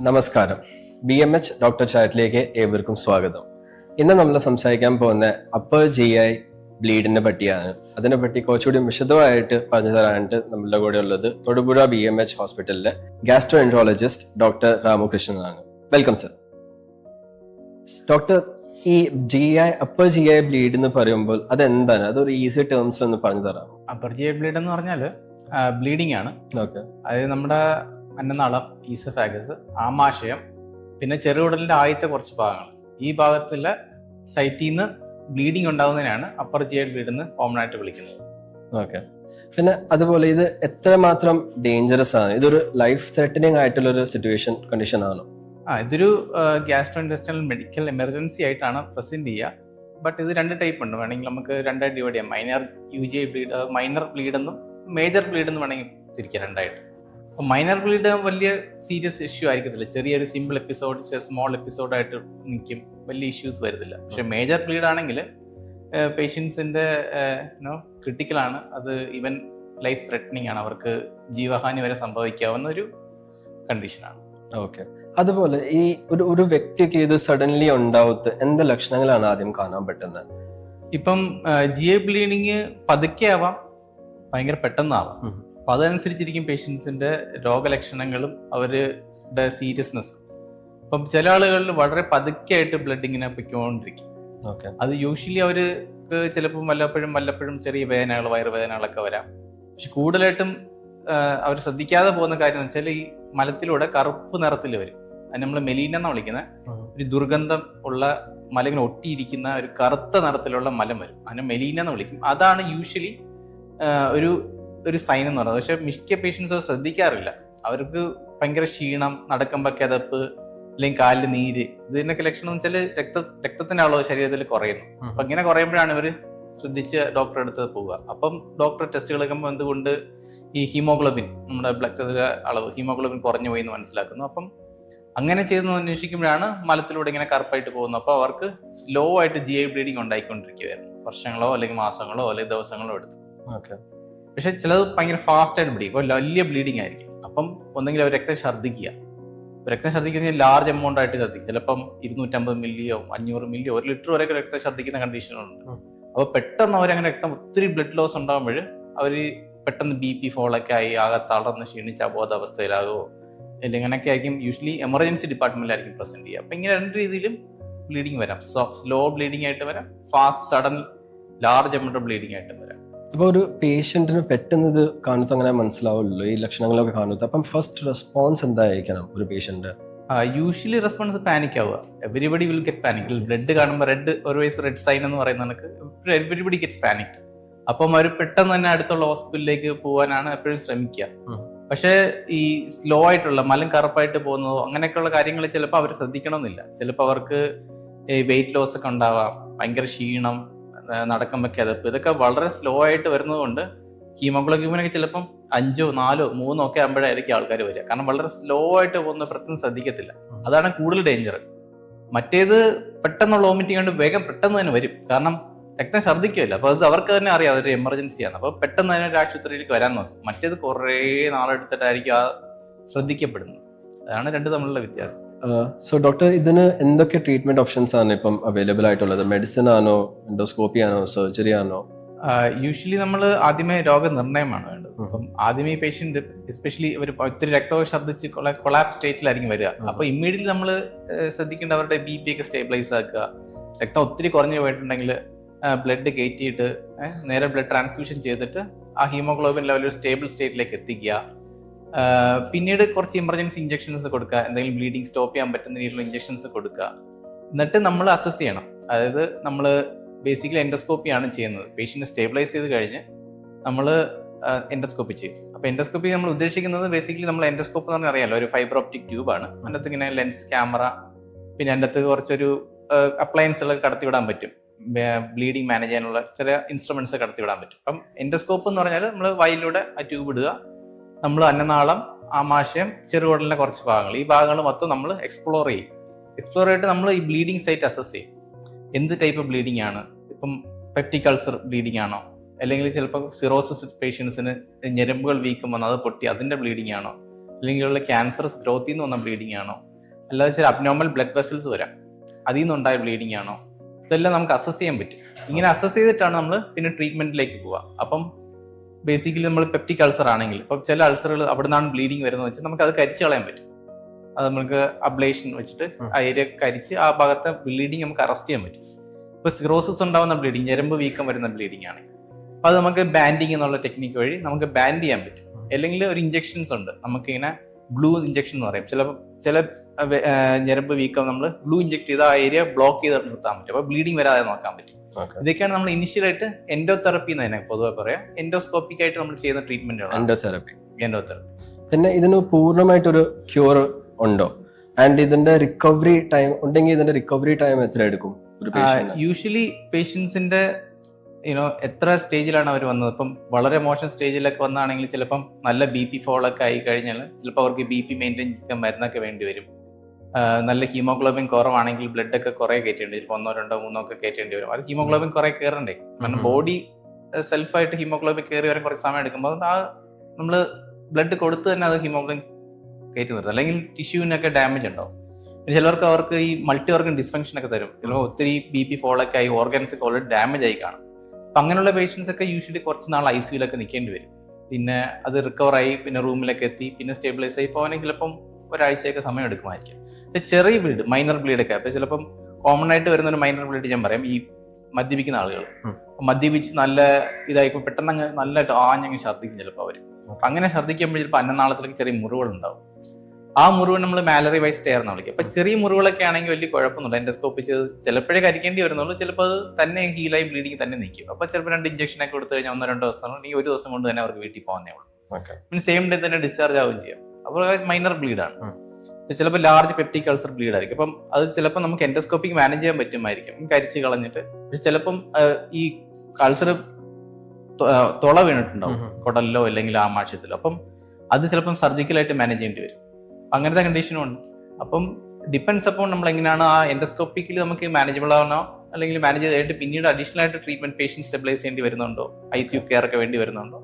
നമസ്കാരം. BMH doctor ചാറ്റിലേക്ക് ഏവർക്കും സ്വാഗതം. ഇന്ന് നമ്മൾ സംസാരിക്കാൻ പോകുന്ന അപ്പർ GI ബ്ലീഡിനെ പറ്റിയാണ്. അതിനെപ്പറ്റി കുറച്ചുകൂടി വിശദമായിട്ട് പറഞ്ഞു തരാനായിട്ട് നമ്മളുടെ കൂടെ ഉള്ളത് തൊടുപുഴ BMH ഹോസ്പിറ്റലിലെ ഗാസ്ട്രോഎൻട്രോളജിസ്റ്റ് ഡോക്ടർ രാമകൃഷ്ണനാണ്. Welcome sir. ഡോക്ടർ, ഈ അപ്പർ GI ബ്ലീഡ് എന്ന് പറയുമ്പോൾ അതെന്താണ്? അതൊരു ഈസി ടേംസിൽ ഒന്ന് പറഞ്ഞു തരാം. അപ്പർ GI ബ്ലീഡ് എന്ന് പറഞ്ഞാൽ ബ്ലീഡിംഗ് ആണ്. ഓക്കെ. അതായത് നമ്മുടെ അന്നനാളം, ഈസോഫാഗസ്, ആമാശയം, പിന്നെ ചെറുകുടലിന്റെ ആദ്യത്തെ കുറച്ച് ഭാഗങ്ങൾ, ഈ ഭാഗത്തുള്ള സൈറ്റിൽ നിന്ന് ബ്ലീഡിംഗ് ഉണ്ടാകുന്നതിനാണ് അപ്പർ GI ബ്ലീഡ് എന്ന് കോമൺ ആയിട്ട് വിളിക്കുന്നത്. ഓക്കെ. പിന്നെ അതുപോലെ ഇത് എത്രമാത്രം ഡേഞ്ചറസ് ആണ്? ഇതൊരു ലൈഫ് ത്രെറ്റനിങ് ആയിട്ടുള്ള ഒരു കണ്ടീഷൻ ആണോ? ഇതൊരു ഗ്യാസ്ട്രോ ഇൻറ്റെസ്റ്റിനൽ മെഡിക്കൽ എമർജൻസി ആയിട്ടാണ് പ്രസന്റ് ചെയ്യുക. ബട്ട് ഇത് രണ്ട് ടൈപ്പ് ഉണ്ട്. വേണമെങ്കിൽ നമുക്ക് രണ്ടായിട്ട് ഡിവൈഡ് ചെയ്യാം. Minor UGI bleed, minor bleed എന്നും മേജർ ബ്ലീഡ് എന്നും വേണമെങ്കിൽ തിരിക്കാം രണ്ടായിട്ട്. അപ്പോൾ മൈനർ ബ്ലീഡ് വലിയ സീരിയസ് ഇഷ്യൂ ആയിരിക്കത്തില്ല. ചെറിയൊരു സിമ്പിൾ എപ്പിസോഡ്, സ്മോൾ എപ്പിസോഡായിട്ട് നിൽക്കും, വലിയ ഇഷ്യൂസ് വരുന്നില്ല. പക്ഷെ മേജർ ബ്ലീഡ് ആണെങ്കിൽ പേഷ്യൻസിന്റെ ക്രിട്ടിക്കലാണ്. അത് ഈവൻ ലൈഫ് ത്രെറ്റനിങ് ആണ്. അവർക്ക് ജീവഹാനി വരെ സംഭവിക്കാവുന്ന ഒരു കണ്ടീഷനാണ്. ഓക്കെ. അതുപോലെ ഈ ഒരു വ്യക്തിക്ക് ഇത് സഡൻലി ഉണ്ടാവത്ത് എന്ത് ലക്ഷണങ്ങളാണ് ആദ്യം കാണാൻ പറ്റുന്നത്? ഇപ്പം GI ബ്ലീഡിങ് പതുക്കെ ആവാം, ഭയങ്കര പെട്ടെന്നാവാം. അപ്പൊ അതനുസരിച്ചിരിക്കും പേഷ്യൻസിന്റെ രോഗലക്ഷണങ്ങളും അവരുടെ സീരിയസ്നെസ്സും. അപ്പം ചില ആളുകളിൽ വളരെ പതുക്കെ ആയിട്ട് ബ്ലഡ് ഇങ്ങനെ പൊയ്ക്കൊണ്ടിരിക്കും. അത് യൂഷ്വലി അവർക്ക് ചിലപ്പോൾ വല്ലപ്പോഴും ചെറിയ വേദനകൾ, വയറുവേദനകളൊക്കെ വരാം. പക്ഷെ കൂടുതലായിട്ടും അവർ ശ്രദ്ധിക്കാതെ പോകുന്ന കാര്യം എന്ന് വെച്ചാൽ ഈ മലത്തിലൂടെ കറുപ്പ് നിറത്തിൽ വരും. അത് നമ്മൾ മെലീന എന്നാണ് വിളിക്കുന്നത്. ഒരു ദുർഗന്ധം ഉള്ള മല ഇങ്ങനെ ഒട്ടിയിരിക്കുന്ന ഒരു കറുത്ത നിറത്തിലുള്ള മലം വരും. അതിനെ മെലീന എന്ന് വിളിക്കും. അതാണ് യൂഷ്വലി ഒരു സൈൻ എന്ന് പറയുന്നത്. പക്ഷെ മിക്ക പേഷ്യൻസ് ശ്രദ്ധിക്കാറില്ല. അവർക്ക് ഭയങ്കര ക്ഷീണം, നടക്കുമ്പോൾ കിതപ്പ്, അല്ലെങ്കിൽ കാലിൽ നീര്, ഇതിനൊക്കെ ലക്ഷണം എന്ന് വെച്ചാൽ രക്തത്തിന്റെ അളവ് ശരീരത്തിൽ കുറയുന്നു. അപ്പൊ ഇങ്ങനെ കുറയുമ്പോഴാണ് ഇവർ ശ്രദ്ധിച്ച് ഡോക്ടറെ അടുത്ത് പോവുക. അപ്പം ഡോക്ടർ ടെസ്റ്റുകൾ എടുക്കുമ്പോൾ എന്തുകൊണ്ട് ഈ ഹീമോഗ്ലോബിൻ, നമ്മുടെ ബ്ലഡിലെ അളവ് ഹീമോഗ്ലോബിൻ കുറഞ്ഞു പോയി എന്ന് മനസ്സിലാക്കുന്നു. അപ്പം അങ്ങനെ ചെയ്തെന്ന് അന്വേഷിക്കുമ്പോഴാണ് മലത്തിലൂടെ ഇങ്ങനെ കറുപ്പായിട്ട് പോകുന്നത്. അപ്പോൾ അവർക്ക് സ്ലോ ആയിട്ട് GI ബ്ലീഡിങ് ഉണ്ടായിക്കൊണ്ടിരിക്കുകയായിരുന്നു, വർഷങ്ങളോ അല്ലെങ്കിൽ മാസങ്ങളോ അല്ലെങ്കിൽ ദിവസങ്ങളോ എടുത്ത്. പക്ഷെ ചിലത് ഭയങ്കര ഫാസ്റ്റ് ആയിട്ട് ബ്ലീഡിങ്, വലിയ ബ്ലീഡിങ് ആയിരിക്കും. അപ്പം ഒന്നെങ്കിൽ അവർ രക്തം ഛർദ്ദിക്കുന്ന ലാർജ് എമൗണ്ട് ആയിട്ട് ഛർദ്ദിക്കും. ചിലപ്പം 250 മില്ലിയോ 500 മില്ലിയോ 1 ലിറ്റർ വരെയൊക്കെ രക്തം ഛർദ്ദിക്കുന്ന കണ്ടീഷനുണ്ട്. അപ്പോൾ പെട്ടെന്ന് അവരങ്ങനെ രക്തം ഒത്തിരി ബ്ലഡ് ലോസ് ഉണ്ടാകുമ്പോൾ അവർ പെട്ടെന്ന് BP ഫോളൊക്കെ ആയി ആകെ തളർന്ന് ക്ഷീണിച്ച അബോധാവസ്ഥയിലാകുമോ അല്ലെങ്കിൽ അങ്ങനെയൊക്കെ ആയിരിക്കും. യൂഷ്വലി എമർജൻസി ഡിപ്പാർട്ട്മെന്റിലായിരിക്കും പ്രസന്റ് ചെയ്യുക. അപ്പൊ ഇങ്ങനെ രണ്ട് രീതിയിലും ബ്ലീഡിങ് വരാം. സ്ലോ ബ്ലീഡിങ് ആയിട്ട് വരാം, fast sudden large amount bleeding ആയിട്ട് വരാം. അപ്പൊ ഒരു പേഷ്യന്റിന് പെട്ടെന്ന് ഇത് കാണുന്നത് അങ്ങനെ മനസ്സിലാവുമല്ലോ, ഈ ലക്ഷണങ്ങളൊക്കെ കാണുന്നത്. അപ്പം ഫസ്റ്റ് റെസ്പോൺസ് എന്തായിരിക്കണം ഒരു പേഷ്യന്റ്? യൂഷ്വലി റെസ്പോൺസ് പാനിക് ആവുക. Everybody will get panic. Blood കാണുമ്പോൾ റെഡ് സൈൻ എന്ന് പറയുന്ന കണക്ക് എവരിബഡി ഗെറ്റ്സ് പാനിക്. അപ്പം അവർ പെട്ടെന്ന് തന്നെ അടുത്തുള്ള ഹോസ്പിറ്റലിലേക്ക് പോകാനാണ് എപ്പോഴും ശ്രമിക്കുക. പക്ഷെ ഈ സ്ലോ ആയിട്ടുള്ള മലം കറുപ്പായിട്ട് പോകുന്നതോ അങ്ങനെയൊക്കെയുള്ള കാര്യങ്ങൾ ചിലപ്പോൾ അവർ ശ്രദ്ധിക്കണമെന്നില്ല. ചിലപ്പോൾ അവർക്ക് വെയിറ്റ് ലോസ് ഒക്കെ ഉണ്ടാവാം, ഭയങ്കര ക്ഷീണം, നടക്കുമ്പോൾ കിതപ്പ്, ഇതൊക്കെ വളരെ സ്ലോ ആയിട്ട് വരുന്നതുകൊണ്ട് ഹീമോഗ്ലോബിനൊക്കെ ചിലപ്പം 5, 4, 3 ഒക്കെ ആകുമ്പോഴായിരിക്കും ആൾക്കാർ വരിക. കാരണം വളരെ സ്ലോ ആയിട്ട് പോകുന്ന പ്രത്യേകം ശ്രദ്ധിക്കത്തില്ല. അതാണ് കൂടുതൽ ഡേഞ്ചർ. മറ്റേത് പെട്ടെന്നുള്ള വോമിറ്റിംഗ് കൊണ്ട് വേഗം പെട്ടെന്ന് തന്നെ വരും. കാരണം രക്തം ഛർദ്ദിക്കുമല്ലോ. അപ്പൊ അത് അവർക്ക് തന്നെ അറിയാം അതൊരു എമർജൻസിയാണ്. അപ്പൊ പെട്ടെന്ന് തന്നെ ഒരു ആശുപത്രിയിലേക്ക് വരാൻ നോക്കും. മറ്റേത് കുറേ നാളെടുത്തിട്ടായിരിക്കും ശ്രദ്ധിക്കപ്പെടുന്നത്. അതാണ് രണ്ട് തമ്മിലുള്ള വ്യത്യാസം. സോ ഡോക്ടർ, ഇതിന് എന്തൊക്കെ ട്രീറ്റ്മെന്റ് ഓപ്ഷൻസ് ആണ് ഇപ്പം അവൈലബിൾ ആയിട്ടുള്ളത്? മെഡിസിൻ ആണോ, എൻഡോസ്കോപ്പി ആണോ, സർജറി ആണോ? യൂഷ്വലി നമ്മൾ ആദ്യമേ രോഗനിർണയമാണ് വേണ്ടത്. അപ്പം ആദ്യമേ പേഷ്യന്റ് എസ്പെഷ്യലി ഒരു ഒത്തിരി രക്തം ഛർദ്ദിച്ച് കൊളാപ്സ് സ്റ്റേറ്റിലായിരിക്കും വരിക. അപ്പൊ ഇമ്മീഡിയറ്റ്ലി നമ്മൾ ശ്രദ്ധിക്കേണ്ട അവരുടെ BP ഒക്കെ സ്റ്റേബിലൈസ് ആക്കുക. രക്തം ഒത്തിരി കുറഞ്ഞു പോയിട്ടുണ്ടെങ്കിൽ ബ്ലഡ് കയറ്റിയിട്ട് നേരെ ബ്ലഡ് ട്രാൻസ്ഫ്യൂഷൻ ചെയ്തിട്ട് ആ ഹീമോഗ്ലോബിൻ ലെവൽ ഒരു സ്റ്റേബിൾ സ്റ്റേറ്റിലേക്ക് എത്തിക്കുക. പിന്നീട് കുറച്ച് ഇമർജൻസി ഇഞ്ചക്ഷൻസ് കൊടുക്കുക, എന്തെങ്കിലും ബ്ലീഡിങ് സ്റ്റോപ്പ് ചെയ്യാൻ പറ്റുന്ന രീതിയിലുള്ള ഇഞ്ചക്ഷൻസ് കൊടുക്കുക. എന്നിട്ട് നമ്മൾ അസസ് ചെയ്യണം. അതായത് നമ്മൾ ബേസിക്കലി എൻഡോസ്കോപ്പിയാണ് ചെയ്യുന്നത്. പേഷ്യന്റ് സ്റ്റേബിലൈസ് ചെയ്ത് കഴിഞ്ഞ് നമ്മൾ എൻഡോസ്കോപ്പി ചെയ്യും. അപ്പൊ എൻഡോസ്കോപ്പി നമ്മൾ ഉദ്ദേശിക്കുന്നത് ബേസിക്കലി നമ്മൾ എൻഡോസ്കോപ്പ് എന്ന് പറഞ്ഞാൽ അറിയാലോ, ഒരു ഫൈബർ ഓപ്റ്റിക് ട്യൂബാണ്. അതിൻ്റെ അകത്ത് ഇങ്ങനെ ലെൻസ്, ക്യാമറ, പിന്നെ അതിൻ്റെ അകത്ത് കുറച്ചൊരു അപ്ലയൻസുകൾ കടത്തിവിടാൻ പറ്റും. ബ്ലീഡിങ് മാനേജ് ചെയ്യാനുള്ള ചില ഇൻസ്ട്രുമെന്റ്സ് കടത്തിവിടാൻ പറ്റും. അപ്പം എൻഡോസ്കോപ്പ് എന്ന് പറഞ്ഞാൽ നമ്മൾ വായിലൂടെ ആ ട്യൂബ് ഇടുക. നമ്മൾ അന്നനാളം, ആമാശയം, ചെറുകുടലിന്റെ കുറച്ച് ഭാഗങ്ങൾ, ഈ ഭാഗങ്ങൾ മൊത്തം നമ്മൾ എക്സ്പ്ലോർ ചെയ്തിട്ട് നമ്മൾ ഈ ബ്ലീഡിങ് സൈറ്റ് അസസ് ചെയ്യും. എന്ത് ടൈപ്പ് ബ്ലീഡിങ് ആണ്? ഇപ്പം പെപ്റ്റിക് അൾസർ ബ്ലീഡിങ് ആണോ, അല്ലെങ്കിൽ ചിലപ്പോൾ സിറോസിസ് പേഷ്യൻസിന് ഞരമ്പുകൾ വീക്കം വന്ന് അത് പൊട്ടി അതിന്റെ ബ്ലീഡിങ് ആണോ, അല്ലെങ്കിൽ ക്യാൻസറസ് ഗ്രോത്തിൽ നിന്ന് വന്ന ബ്ലീഡിങ് ആണോ, അല്ലാതെ ചില അബ്നോർമൽ ബ്ലഡ് വെസൽസ് വരാം, അതിൽ നിന്നുണ്ടായ ബ്ലീഡിംഗ് ആണോ, ഇതെല്ലാം നമുക്ക് അസസ് ചെയ്യാൻ പറ്റും. ഇങ്ങനെ അസസ് ചെയ്തിട്ടാണ് നമ്മൾ പിന്നെ ട്രീറ്റ്മെന്റിലേക്ക് പോവുക. അപ്പം ബേസിക്കലി നമ്മൾ പെപ്റ്റിക് അൾസർ ആണെങ്കിൽ ഇപ്പം ചില അൾസറുകൾ അവിടെ നിന്നാണ് ബ്ലീഡിങ് വരുന്നത് വെച്ചാൽ നമുക്ക് അത് കരിച്ചു കളയാൻ പറ്റും. അത് നമുക്ക് അബ്ലേഷൻ വെച്ചിട്ട് ആ ഏരിയ കരിച്ച് ആ ഭാഗത്തെ ബ്ലീഡിങ് നമുക്ക് അറസ്റ്റ് ചെയ്യാൻ പറ്റും. ഇപ്പൊ സിറോസിസ് ഉണ്ടാവുന്ന ബ്ലീഡിങ്, ഞരമ്പ് വീക്കം വരുന്ന ബ്ലീഡിങ് ആണെങ്കിൽ അപ്പൊ അത് നമുക്ക് ബാൻഡിങ് എന്നുള്ള ടെക്നിക്ക് വഴി നമുക്ക് ബാൻഡ് ചെയ്യാൻ പറ്റും. അല്ലെങ്കിൽ ഒരു ഇഞ്ചെക്ഷൻസ് ഉണ്ട്, നമുക്കിങ്ങനെ ഗ്ലൂ ഇഞ്ചെക്ഷൻ എന്ന് പറയും. ചില ഞരമ്പ് വീക്കം നമ്മൾ ഗ്ലൂ ഇഞ്ചെക്ട് ചെയ്ത് ആ ഏരിയ ബ്ലോക്ക് ചെയ്ത് നിർത്താൻ പറ്റും, അപ്പൊ ബ്ലീഡിങ് വരാതെ നോക്കാൻ പറ്റും. ഇതൊക്കെയാണ് നമ്മൾ ഇനിഷ്യലായിട്ട് എൻഡോതെറപ്പി എന്ന് തന്നെ പൊതുവെ പറയാം. എൻഡോസ്കോപ്പിക് ആയിട്ട് നമ്മൾ ചെയ്യുന്ന ട്രീറ്റ്മെന്റുകളാണ് എൻഡോതെറപ്പി. പിന്നെ ഇതിന് പൂർണ്ണമായിട്ടൊരു ക്യൂർ ഉണ്ടോ? ആൻഡ് ഇതിന്റെ റിക്കവറി ടൈം ഉണ്ടെങ്കിൽ ഇതിന്റെ റിക്കവറി ടൈം എത്ര എടുക്കും? യൂഷ്വലി പേഷ്യൻസിന്റെ എത്ര സ്റ്റേജിലാണ് അവർ വന്നത്. ഇപ്പം വളരെ മോശം സ്റ്റേജിലൊക്കെ വന്നാണെങ്കിൽ ചിലപ്പം നല്ല BP ഫോളൊക്കെ ആയി കഴിഞ്ഞാൽ ചിലപ്പോൾ അവർക്ക് BP മെയിൻറ്റെയിൻ ചെയ്യാൻ മരുന്നൊക്കെ വേണ്ടി വരും. നല്ല ഹീമോഗ്ലോബിൻ കുറവാണെങ്കിൽ ബ്ലഡ് ഒക്കെ കുറെ കയറ്റേണ്ടി വരും, 1, 2, 3 ഒക്കെ കയറ്റേണ്ടി വരും. അത് ഹീമോഗ്ലോബിൻ കുറെ കയറണ്ടേ, കാരണം ബോഡി സെൽഫായിട്ട് ഹീമോഗ്ലോബിൻ കയറി വരാൻ കുറച്ച് സമയം എടുക്കുമ്പോൾ ആ നമ്മൾ ബ്ലഡ് കൊടുത്ത് തന്നെ അത് ഹീമോഗ്ലോബിൻ കയറ്റി നിർത്തും. അല്ലെങ്കിൽ ടിഷ്യൂവിനൊക്കെ ഡാമേജ് ഉണ്ടാവും. ചിലർക്ക് അവർക്ക് ഈ മൾട്ടി ഓർഗൻ ഡിസ്ഫങ്ഷൻ ഒക്കെ തരും. ചിലപ്പോൾ ഒത്തിരി BP ഫോളൊക്കെ ആയി ഓർഗൻസ് ഒക്കെ ഓൾറെഡി ഡാമേജ് ആയി കാണും. അപ്പം അങ്ങനെയുള്ള പേഷ്യൻസ് ഒക്കെ യൂഷ്വലി കുറച്ച് നാൾ ICUലൊക്കെ നിൽക്കേണ്ടി വരും. പിന്നെ അത് റിക്കവറായി പിന്നെ റൂമിലൊക്കെ എത്തി പിന്നെ സ്റ്റേബിലൈസ് ആയി പോകാനെങ്കിൽ ചിലപ്പം ഒരാഴ്ചയൊക്കെ സമയം എടുക്കുമായിരിക്കും. ചെറിയ ബ്ലീഡ്, മൈനർ ബ്ലീഡൊക്കെ അപ്പൊ ചിലപ്പം കോമൺ ആയിട്ട് വരുന്ന ഒരു മൈനർ ബ്ലീഡ് ഞാൻ പറയാം, ഈ മദ്യപിക്കുന്ന ആളുകൾ മദ്യപിച്ച് നല്ല ഇതായിപ്പോ പെട്ടെന്ന് അങ്ങ് നല്ലതായിട്ട് ആഞ്ഞങ്ങ് ഛർദ്ദിക്കും ചിലപ്പോൾ അവർ. അങ്ങനെ ഛർദ്ദിക്കുമ്പോൾ ചിലപ്പോൾ അന്നനാളത്തിലേക്ക് ചെറിയ മുറിവുകൾ ഉണ്ടാവും. ആ മുറിവ് നമ്മൾ മാലറി വൈസ് ടെയർ എന്ന് വിളിക്കും. അപ്പൊ ചെറിയ മുറിവുകളൊക്കെ ആണെങ്കിൽ വലിയ കുഴപ്പമൊന്നുമില്ല, എൻഡോസ്കോപ്പി ചെയ്ത് ചിലപ്പോഴേ കരിക്കേണ്ടി വരുന്നുള്ളൂ, ചിലപ്പോൾ അത് തന്നെ ഹീലായി ബ്ലീഡിങ് തന്നെ നിൽക്കും. അപ്പൊ ചിലപ്പോൾ 2 ഇഞ്ചക്ഷനൊക്കെ കൊടുത്തു കഴിഞ്ഞാൽ 1-2 ദിവസം അല്ലെങ്കിൽ 1 ദിവസം കൊണ്ട് തന്നെ അവർക്ക് വീട്ടിൽ പോകുന്നേ ഉള്ളൂ. പിന്നെ സെയിം ഡേ തന്നെ ഡിസ്ചാർജ് ആവുകയും ചെയ്യാം. അപ്പോൾ മൈനർ ബ്ലീഡാണ്. ചിലപ്പോൾ ലാർജ് പെപ്റ്റിക് അൾസർ ബ്ലീഡ് ആയിരിക്കും. അപ്പം അത് ചിലപ്പോൾ നമുക്ക് എൻഡോസ്കോപ്പിക് മാനേജ് ചെയ്യാൻ പറ്റുമായിരിക്കും, കരിച്ച് കളഞ്ഞിട്ട്. പക്ഷെ ചിലപ്പം ഈ അൾസർ തുള വീണിട്ടുണ്ടാവും കുടലിലോ അല്ലെങ്കിൽ ആമാശയത്തിലോ, അപ്പം അത് ചിലപ്പം സർജിക്കലായിട്ട് മാനേജ് ചെയ്യേണ്ടി വരും. അങ്ങനത്തെ കണ്ടീഷനും ഉണ്ട്. അപ്പം ഡിപ്പെൻസ് അപ്പോൾ നമ്മൾ എങ്ങനെയാണ് ആ എൻഡോസ്കോപ്പിക്കിൽ നമുക്ക് മാനേജബിൾ ആവണോ അല്ലെങ്കിൽ മാനേജ് ചെയ്തിട്ട് പിന്നീട് അഡീഷണൽ ആയിട്ട് ട്രീറ്റ്മെന്റ് പേഷ്യന്റ് സ്റ്റെബിലൈസ് ചെയ്യേണ്ടി വരുന്നുണ്ടോ, ICU കെയർ ഒക്കെ വേണ്ടി വരുന്നുണ്ടോ,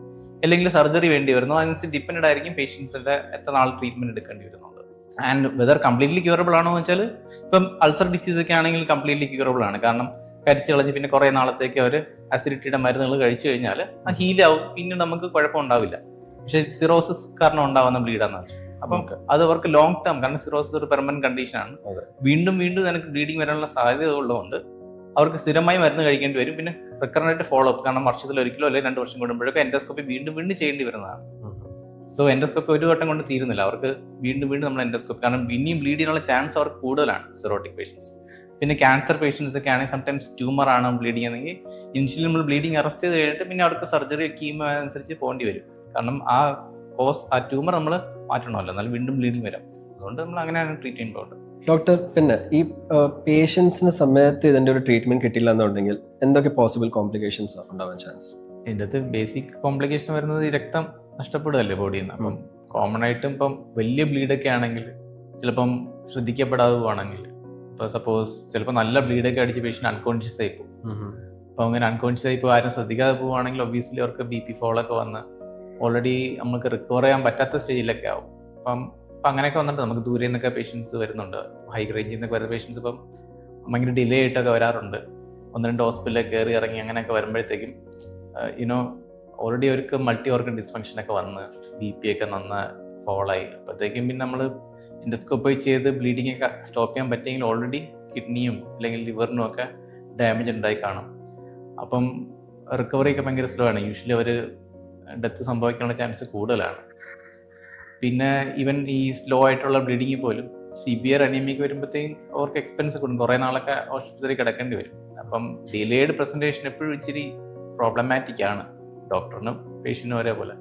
അല്ലെങ്കിൽ സർജറി വേണ്ടി വരുന്നോ, അതിനനുസരിച്ച് ഡിപ്പെൻഡ് ആയിരിക്കും പേഷ്യൻസിന്റെ എത്ര നാൾ ട്രീറ്റ്മെന്റ് എടുക്കേണ്ടി വരുന്നുണ്ട്. ആൻഡ് വെദർ കംപ്ലീറ്റ്ലി ക്യൂറബിൾ ആണോ എന്ന് വെച്ചാൽ ഇപ്പം അൾസർ ഡിസീസ് ഒക്കെ ആണെങ്കിൽ കംപ്ലീറ്റ്ലി ക്യൂറബിൾ ആണ്. കാരണം കരിച്ചു കളഞ്ഞ് പിന്നെ കുറെ നാളത്തേക്ക് അവർ അസിഡിറ്റിയുടെ മരുന്നുകൾ കഴിച്ചു കഴിഞ്ഞാൽ ആ ഹീലാവും, പിന്നെ നമുക്ക് കുഴപ്പമുണ്ടാവില്ല. പക്ഷെ സിറോസിസ് കാരണം ഉണ്ടാവുന്ന ബ്ലീഡാന്ന് വെച്ചാൽ അപ്പം അത് അവർക്ക് ലോങ് ടേം, കാരണം സിറോസിസ് ഒരു പെർമനന്റ് കണ്ടീഷനാണ്, വീണ്ടും എനിക്ക് ബ്ലീഡിങ് വരാനുള്ള സാധ്യത ഉള്ളതുകൊണ്ട് അവർക്ക് സ്ഥിരമായി മരുന്ന് കഴിക്കേണ്ടി വരും. പിന്നെ റിക്കറന്റ് ഫോളോ അപ്പ്, കാരണം വർഷത്തിൽ ഒരിക്കലോ അല്ലെങ്കിൽ 2 വർഷം കൂടുമ്പോഴൊക്കെ എൻഡോസ്കോപ്പി വീണ്ടും ചെയ്യേണ്ടി വരുന്നതാണ്. സോ എൻഡോസ്കോപ്പി ഒരു വട്ടം കൊണ്ട് തീരുന്നില്ല, അവർക്ക് വീണ്ടും നമ്മൾ എൻഡോസ്കോപ്പി, കാരണം പിന്നെയും ബ്ലീഡ് ചെയ്യാനുള്ള ചാൻസ് അവർക്ക് കൂടുതലാണ് സിറോട്ടിക് പേഷ്യൻസ്. പിന്നെ ക്യാൻസർ പേഷ്യൻസ് ഒക്കെ ആണെങ്കിൽ സംടൈംസ് ട്യൂമർ ആണ് ബ്ലീഡിങ് ആണെങ്കിൽ ഇനിഷ്യലി നമ്മൾ ബ്ലീഡിങ് അറസ്റ്റ് ചെയ്ത് കഴിഞ്ഞിട്ട് പിന്നെ അവർക്ക് സർജറി കീമോ അനുസരിച്ച് പോകേണ്ടി വരും. കാരണം ആ ട്യൂമർ നമ്മൾ മാറ്റണമല്ലോ, എന്നാലും വീണ്ടും ബ്ലീഡിങ് വരാം. അതുകൊണ്ട് നമ്മൾ അങ്ങനെയാണ് ട്രീറ്റ് ചെയ്യുമ്പോൾ. ഡോക്ടർ, പിന്നെ ഈ പേഷ്യൻസിന് സമയത്ത് ഇതിന്റെ ഒരു ട്രീറ്റ്മെന്റ് കിട്ടില്ല എന്നുണ്ടെങ്കിൽ എന്തൊക്കെ പോസിബിൾ കോംപ്ലിക്കേഷൻസ് ഉണ്ടാവാൻ ചാൻസ്? ഇതിൻ്റെ അകത്ത് ബേസിക് കോംപ്ലിക്കേഷൻ വരുന്നത് രക്തം നഷ്ടപ്പെടുകയല്ലേ ബോഡിയിൽ നിന്ന്. അപ്പം കോമൺ ആയിട്ടും ഇപ്പം വലിയ ബ്ലീഡൊക്കെ ആണെങ്കിൽ ചിലപ്പം ശ്രദ്ധിക്കപ്പെടാതെ പോവാണെങ്കിൽ, ഇപ്പോൾ സപ്പോസ് ചിലപ്പോൾ നല്ല ബ്ലീഡൊക്കെ അടിച്ച് പേഷ്യൻ്റ് അൺകോൺഷ്യസ് ആയി പോകും. അപ്പോൾ അങ്ങനെ അൺകോൺഷ്യസ് ആയി ഇപ്പോൾ ആരും ശ്രദ്ധിക്കാതെ പോവുകയാണെങ്കിൽ ഒബ്വിയസ്ലി അവർക്ക് BP ഫോളൊക്കെ വന്ന് ഓൾറെഡി നമുക്ക് റിക്കവർ ചെയ്യാൻ പറ്റാത്ത സ്റ്റേജിലൊക്കെ ആവും. അപ്പം അങ്ങനെയൊക്കെ വന്നിട്ട് നമുക്ക് ദൂരെ നിന്നൊക്കെ പേഷ്യൻസ് വരുന്നുണ്ട്, ഹൈ റേഞ്ചിൽ നിന്നൊക്കെ വരുന്ന പേഷ്യൻസ് ഇപ്പം ഭയങ്കര ഡിലേ ആയിട്ടൊക്കെ വരാറുണ്ട്. 1-2 ഹോസ്പിറ്റലിൽ കയറി ഇറങ്ങി അങ്ങനെയൊക്കെ വരുമ്പോഴത്തേക്കും ഓൾറെഡി അവർക്ക് മൾട്ടി ഓർഗൻ ഡിസ്ഫങ്ഷൻ ഒക്കെ വന്ന് BP ഒക്കെ നന്ന ഫോളായി. അപ്പോഴത്തേക്കും പിന്നെ നമ്മൾ എൻഡോസ്കോപ്പി ചെയ്ത് ബ്ലീഡിങ് ഒക്കെ സ്റ്റോപ്പ് ചെയ്യാൻ പറ്റിയെങ്കിൽ ഓൾറെഡി കിഡ്നിയും അല്ലെങ്കിൽ ലിവറിനും ഒക്കെ ഡാമേജ് ഉണ്ടായി കാണും. അപ്പം റിക്കവറി ഒക്കെ ഭയങ്കര സ്ലോ ആണ്. യൂഷ്വലി അവർ ഡെത്ത് സംഭവിക്കാനുള്ള ചാൻസ് കൂടുതലാണ്. പിന്നെ ഈവൻ ഈ സ്ലോ ആയിട്ടുള്ള ബ്ലീഡിങ്ങിൽ പോലും സിവിയർ അനീമിക്ക് വരുമ്പോഴത്തേക്കും അവർക്ക് എക്സ്പെൻസ് കൂടും, കുറേ നാളൊക്കെ ആശുപത്രിയിൽ കിടക്കേണ്ടി വരും. അപ്പം ഡിലേഡ് പ്രസന്റേഷൻ എപ്പോഴും ഇച്ചിരി പ്രോബ്ലമാറ്റിക് ആണ് ഡോക്ടറിനും പേഷ്യന്റിനും ഒരേപോലെ.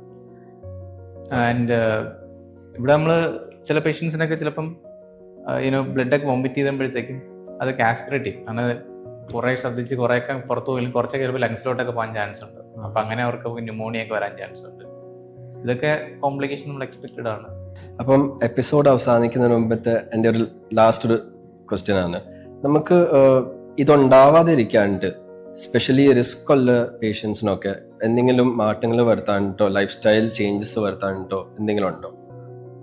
ആൻഡ് ഇവിടെ നമ്മൾ ചില പേഷ്യൻസിനൊക്കെ ചിലപ്പം ബ്ലഡൊക്കെ വോമിറ്റ് ചെയ്തപ്പോഴത്തേക്കും അത് കാസ്പിറേറ്റീവ്, അങ്ങനെ കുറേ ശ്രദ്ധിച്ച് കുറേയൊക്കെ പുറത്തു പോയാലും കുറച്ചൊക്കെ ചിലപ്പോൾ ലങ്സിലോട്ടൊക്കെ പോകാൻ ചാൻസ് ഉണ്ട്. അപ്പം അങ്ങനെ അവർക്ക് ന്യൂമോണിയ ഒക്കെ വരാൻ ചാൻസ് ഉണ്ട്. ഇതൊക്കെ കോംപ്ലിക്കേഷൻ നമ്മൾ എക്സ്പെക്റ്റഡ് ആണ്. അപ്പം എപ്പിസോഡ് അവസാനിക്കുന്നതിന് മുമ്പത്തെ എൻ്റെ ഒരു ലാസ്റ്റ് ഒരു ക്വസ്റ്റ്യൻ ആണ്, നമുക്ക് ഇതുണ്ടാവാതിരിക്കാണ്ട് സ്പെഷ്യലി റിസ്ക് ഉള്ള പേഷ്യൻസിനൊക്കെ എന്തെങ്കിലും മാറ്റങ്ങൾ വരുത്താനിട്ടോ ലൈഫ് സ്റ്റൈൽ ചേഞ്ചസ് വരുത്താനിട്ടോ എന്തെങ്കിലും ഉണ്ടോ?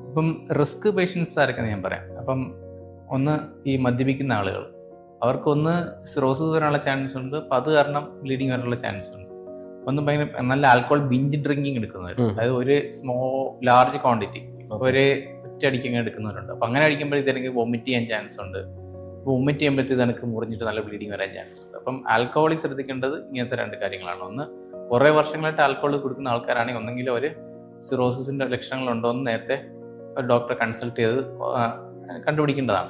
അപ്പം റിസ്ക് പേഷ്യൻസ് ആരൊക്കെ ഞാൻ പറയാം. അപ്പം ഒന്ന് ഈ മദ്യപിക്കുന്ന ആളുകൾ, അവർക്കൊന്ന് സിറോസിസ് വരാനുള്ള ചാൻസ് ഉണ്ട്, അപ്പം അത് കാരണം ബ്ലീഡിങ് വരാനുള്ള ചാൻസ് ഉണ്ട്. ഒന്ന് ഭയങ്കര നല്ല ആൽക്കോഹോൾ ബിഞ്ച് ഡ്രിങ്കിങ് എടുക്കുന്നവർ, അതായത് ഒരു ലാർജ് ക്വാണ്ടിറ്റി ഒരേ ഒറ്റയടിക്ക് എടുക്കുന്നവരുണ്ട്. അപ്പം അങ്ങനെ അടിക്കുമ്പോഴത്തേക്ക് എനിക്ക് വൊമിറ്റ് ചെയ്യാൻ ചാൻസ് ഉണ്ട്. വൊമിറ്റ് ചെയ്യുമ്പോഴത്തേക്ക് എനിക്ക് മുറിഞ്ഞിട്ട് നല്ല ബ്ലീഡിങ് വരാൻ ചാൻസ് ഉണ്ട്. അപ്പം ആൽക്കഹോളിക് ശ്രദ്ധിക്കേണ്ടത് ഇങ്ങനത്തെ 2 കാര്യങ്ങളാണ്. ഒന്ന്, കുറേ വർഷങ്ങളായിട്ട് ആൽക്കഹോൾ കൊടുക്കുന്ന ആൾക്കാരാണെങ്കിൽ ഒന്നെങ്കിൽ അവർ സിറോസിസിന്റെ ലക്ഷണങ്ങളുണ്ടോ എന്ന് നേരത്തെ ഒരു ഡോക്ടറെ കൺസൾട്ട് ചെയ്ത് കണ്ടുപിടിക്കേണ്ടതാണ്.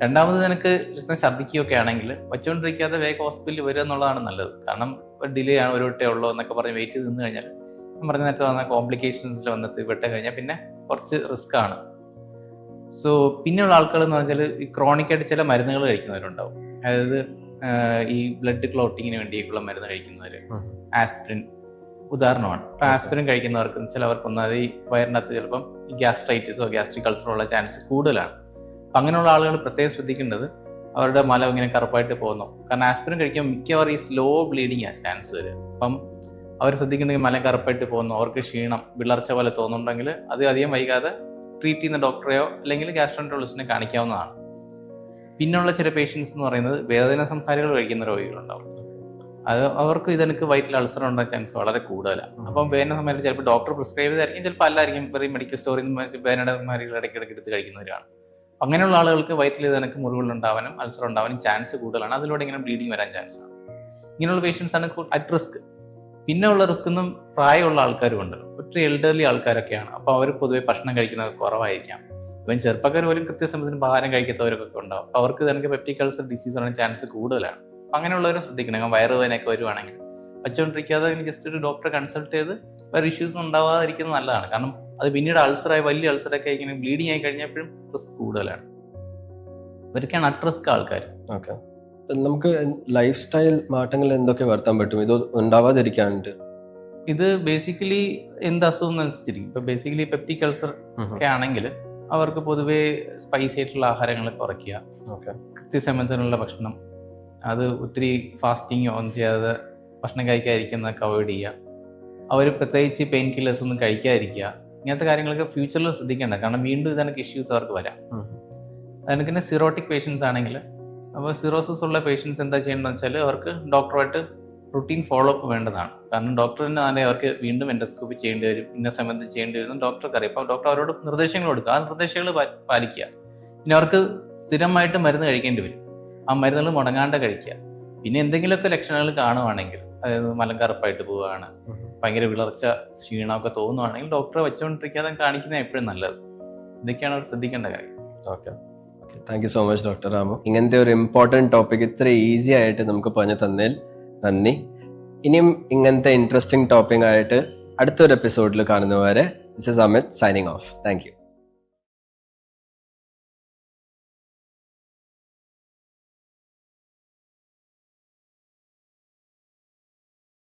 രണ്ടാമത്, നിനക്ക് രക്തം ഛർദ്ദിക്കുകയൊക്കെ ആണെങ്കിൽ വച്ചുകൊണ്ടിരിക്കാതെ വേഗം ഹോസ്പിറ്റലിൽ വരിക എന്നുള്ളതാണ് നല്ലത്. കാരണം ഡിലേ ആണ്, ഒരു വട്ടേ ഉള്ളൂ എന്നൊക്കെ പറഞ്ഞ് വെയിറ്റ് ചെയ്ത് നിന്ന് കഴിഞ്ഞാൽ ഞാൻ പറഞ്ഞ നേരത്തെ വന്ന കോംപ്ലിക്കേഷൻസിൽ വന്നിട്ട് വിട്ട് കഴിഞ്ഞാൽ പിന്നെ കുറച്ച് റിസ്ക് ആണ്. സോ പിന്നെയുള്ള ആൾക്കാർ എന്ന് പറഞ്ഞാൽ ഈ ക്രോണിക്കായിട്ട് ചില മരുന്നുകൾ കഴിക്കുന്നവരുണ്ടാവും. അതായത് ഈ ബ്ലഡ് ക്ലോട്ടിങ്ങിന് വേണ്ടിയിട്ടുള്ള മരുന്ന് കഴിക്കുന്നവർ, ആസ്പിരിൻ ഉദാഹരണമാണ്. ഇപ്പം ആസ്പിരിൻ കഴിക്കുന്നവർക്ക് ചിലവർക്ക് ഒന്നാമത് ഈ വയറിനകത്ത് ചിലപ്പം ഈ ഗ്യാസ്ട്രൈറ്റിസോ ഗ്യാസ്ട്രിക് അൾസറോ ഉള്ള ചാൻസ് കൂടുതലാണ്. അപ്പം അങ്ങനെയുള്ള ആളുകൾ പ്രത്യേകം ശ്രദ്ധിക്കേണ്ടത് അവരുടെ മലം ഇങ്ങനെ കറുപ്പായിട്ട് പോകുന്നു. കാരണം ആസ്പിരിൻ കഴിക്കുമ്പോൾ മിക്കവാറും ഈ സ്ലോ ബ്ലീഡിങ് ആ ചാൻസ് വരും. അപ്പം അവർ ശ്രദ്ധിക്കേണ്ടെങ്കിൽ മലം കറുപ്പായിട്ട് പോകുന്നു, അവർക്ക് ക്ഷീണം വിളർച്ച പോലെ തോന്നുന്നുണ്ടെങ്കിൽ അത് അധികം വൈകാതെ ട്രീറ്റ് ചെയ്യുന്ന ഡോക്ടറെയോ അല്ലെങ്കിൽ ഗ്യാസ്ട്രോൻട്രോളജിസ്റ്റിനെ കാണിക്കാവുന്നതാണ്. പിന്നെയുള്ള ചില പേഷ്യൻസ് എന്ന് പറയുന്നത് വേദന സംഹാരികൾ കഴിക്കുന്ന രോഗികളുണ്ടാവും. അത് അവർക്ക് ഇതെനിക്ക് വയറ്റിൽ അൾസർ ഉണ്ടാകാൻ ചാൻസ് വളരെ കൂടുതലാണ്. അപ്പം വേദന സംഹാരി ചിലപ്പോൾ ഡോക്ടർ പ്രിസ്ക്രൈബ് ചെയ്തായിരിക്കും, ചിലപ്പോൾ അല്ലായിരിക്കും. വെറും മെഡിക്കൽ സ്റ്റോറിൽ നിന്ന് വേദന സംഹാരികൾ ഇടയ്ക്കിടയ്ക്ക് എടുത്ത് കഴിക്കുന്നവരാണ്. അങ്ങനെയുള്ള ആളുകൾക്ക് വയറ്റിൽ ഇതെനിക്ക് മുറിവുകൾ ഉണ്ടാവാനും അൾസർ ഉണ്ടാവാനും ചാൻസ് കൂടുതലാണ്. അതിലൂടെ ഇങ്ങനെ ബ്ലീഡിങ് വരാൻ ചാൻസ് ആണ്. ഇങ്ങനെയുള്ള പേഷ്യൻസ് ആണ് അറ്റ് റിസ്ക്. പിന്നെ ഉള്ള റിസ്ക് ഒന്നും പ്രായമുള്ള ആൾക്കാരും ഉണ്ട്, ഒത്തിരി എൽഡർലി ആൾക്കാരൊക്കെയാണ്. അപ്പോൾ അവർ പൊതുവെ ഭക്ഷണം കഴിക്കുന്നത് കുറവായിരിക്കാം. ഇവൻ ചെറുപ്പക്കാർ പോലും കൃത്യസമയത്തിന് ആഹാരം കഴിക്കാത്തവരൊക്കെ ഉണ്ടാവും. അപ്പോൾ അവർക്ക് ഇതെനിക്ക് പെപ്റ്റിക് അൾസർ ഡിസീസ് വരാൻ ചാൻസ് കൂടുതലാണ്. അപ്പം അങ്ങനെയുള്ളവരും ശ്രദ്ധിക്കണം. വയറുവേദനയൊക്കെ വരുവാണെങ്കിൽ വച്ചുകൊണ്ടിരിക്കാതെ ജസ്റ്റ് ഒരു ഡോക്ടറെ കൺസൾട്ട് ചെയ്ത് വേറെ ഇഷ്യൂസ് ഉണ്ടാവാതിരിക്കുന്നത് നല്ലതാണ്. കാരണം അത് പിന്നീട് അൾസറായി വലിയ അൾസറൊക്കെ ഇങ്ങനെ ബ്ലീഡിങ് ആയി കഴിഞ്ഞപ്പോഴും റിസ്ക് കൂടുതലാണ്. ഇവരൊക്കെയാണ് അറ്റ് റിസ്ക് ആൾക്കാർ. ഓക്കെ, നമുക്ക് ലൈഫ് സ്റ്റൈൽ മാറ്റങ്ങൾ എന്തൊക്കെ വരുത്താൻ പറ്റും ഇത് ഉണ്ടാവാതിരിക്കാണ്ട്? ഇത് ബേസിക്കലി എന്ത് അസുഖം അനുസരിച്ചിരിക്കും. ഇപ്പൊ ബേസിക്കലി പെപ്റ്റിക് അൾസർ ഒക്കെ ആണെങ്കിൽ അവർക്ക് പൊതുവേ സ്പൈസി ആയിട്ടുള്ള ആഹാരങ്ങൾ കുറയ്ക്കുക, കൃത്യസമയത്തിനുള്ള ഭക്ഷണം, അത് ഒത്തിരി ഫാസ്റ്റിംഗ് ഒന്നും ചെയ്യാതെ ഭക്ഷണം കഴിക്കാതിരിക്കുന്നതൊക്കെ അവോയ്ഡ് ചെയ്യുക. അവർ പ്രത്യേകിച്ച് പെയിൻ കില്ലേഴ്സ് ഒന്നും കഴിക്കാതിരിക്കുക. ഇങ്ങനത്തെ കാര്യങ്ങളൊക്കെ ഫ്യൂച്ചറിൽ ശ്രദ്ധിക്കേണ്ട. കാരണം വീണ്ടും ഇതെനിക്ക് ഇഷ്യൂസ് അവർക്ക് വരാം. അതെനിക്ക് തന്നെ സിറോട്ടിക് പേഷ്യൻസ് ആണെങ്കിൽ, അപ്പോൾ സിറോസിസ് ഉള്ള പേഷ്യൻസ് എന്താ ചെയ്യേണ്ടതെന്ന് വെച്ചാൽ അവർക്ക് ഡോക്ടറുമായിട്ട് റുട്ടീൻ ഫോളോ അപ്പ് വേണ്ടതാണ്. കാരണം ഡോക്ടറിന് തന്നെ അവർക്ക് വീണ്ടും എൻഡോസ്കോപ്പി ചെയ്യേണ്ടി വരും, ഇന്ന സമയത്ത് ചെയ്യേണ്ടി വരും ഡോക്ടർക്ക് അറിയാം. അപ്പോൾ ഡോക്ടർ അവരോട് നിർദ്ദേശങ്ങൾ കൊടുക്കുക, ആ നിർദ്ദേശങ്ങൾ പാലിക്കുക. പിന്നെ അവർക്ക് സ്ഥിരമായിട്ട് മരുന്ന് കഴിക്കേണ്ടി വരും, ആ മരുന്നുകൾ മുടങ്ങാണ്ട് കഴിക്കുക. പിന്നെ എന്തെങ്കിലുമൊക്കെ ലക്ഷണങ്ങൾ കാണുവാണെങ്കിൽ, അതായത് മലം കറുപ്പായിട്ട് പോവുകയാണ്, ഭയങ്കര വിളർച്ച ക്ഷീണമൊക്കെ തോന്നുവാണെങ്കിൽ ഡോക്ടറെ വെച്ചുകൊണ്ടിരിക്കാതെ കാണിക്കുന്നത് എപ്പോഴും നല്ലത്. ഇതൊക്കെയാണ് അവർ ശ്രദ്ധിക്കേണ്ട കാര്യം. Okay, thank you so much doctor Ramu. ഇങ്ങനത്തെ ഒരു ഇമ്പോർട്ടൻറ്റ് ടോപ്പിക് ഇത്ര ഈസി ആയിട്ട് നമുക്ക് പറഞ്ഞു തന്നതിൽ നന്ദി. ഇനിയും ഇങ്ങനത്തെ ഇൻട്രസ്റ്റിംഗ് ടോപ്പിക് ആയിട്ട് അടുത്തൊരു എപ്പിസോഡിൽ കാണുന്നവരെ this is Amit signing off. Thank you.